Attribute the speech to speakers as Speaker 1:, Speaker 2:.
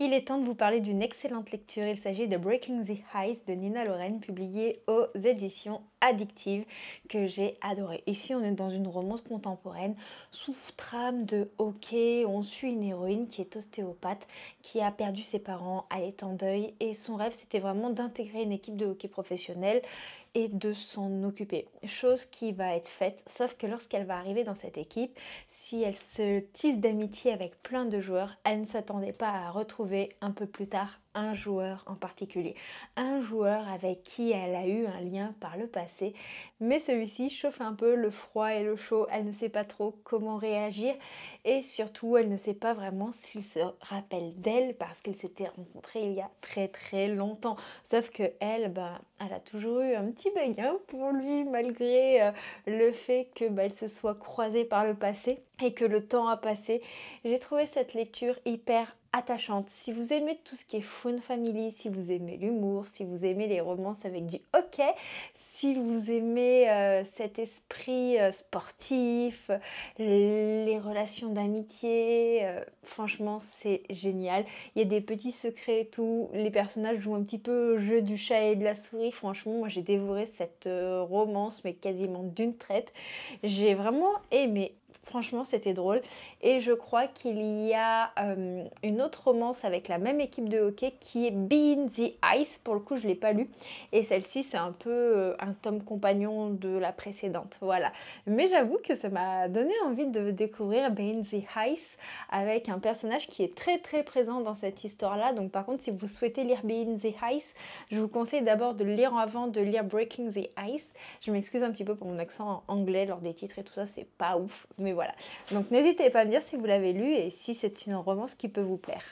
Speaker 1: Il est temps de vous parler d'une excellente lecture. Il s'agit de Breaking the Ice de Nina Loren, publiée aux éditions Addictive, que j'ai adoré. Ici, on est dans une romance contemporaine sous trame de hockey. On suit une héroïne qui est ostéopathe, qui a perdu ses parents, elle est en deuil, et son rêve, c'était vraiment d'intégrer une équipe de hockey professionnelle et de s'en occuper. Chose qui va être faite, sauf que lorsqu'elle va arriver dans cette équipe, si elle se tisse d'amitié avec plein de joueurs, elle ne s'attendait pas à retrouver un peu plus tard un joueur en particulier. Un joueur avec qui elle a eu un lien par le passé, mais celui-ci chauffe un peu le froid et le chaud, elle ne sait pas trop comment réagir et surtout elle ne sait pas vraiment s'il se rappelle d'elle parce qu'elle s'était rencontrée il y a très longtemps. Sauf que elle a toujours eu un petit béguin pour lui malgré le fait que elle se soit croisée par le passé et que le temps a passé. J'ai trouvé cette lecture hyper attachante. Si vous aimez tout ce qui est fun family, si vous aimez l'humour, si vous aimez les romances avec du hockey, si vous aimez cet esprit sportif, les relations d'amitié, franchement c'est génial. Il y a des petits secrets et tout, les personnages jouent un petit peu au jeu du chat et de la souris. Franchement, moi j'ai dévoré cette romance mais quasiment d'une traite. J'ai vraiment aimé. Franchement, c'était drôle. Et je crois qu'il y a une autre romance avec la même équipe de hockey qui est Being the Ice. Pour le coup, je ne l'ai pas lu. Et celle-ci, c'est un peu un tome compagnon de la précédente. Voilà. Mais j'avoue que ça m'a donné envie de découvrir Being the Ice avec un personnage qui est très présent dans cette histoire-là. Donc par contre, si vous souhaitez lire Being the Ice, je vous conseille d'abord de le lire avant de lire Breaking the Ice. Je m'excuse un petit peu pour mon accent anglais lors des titres et tout ça, c'est pas ouf. Mais voilà. Donc n'hésitez pas à me dire si vous l'avez lu et si c'est une romance qui peut vous plaire.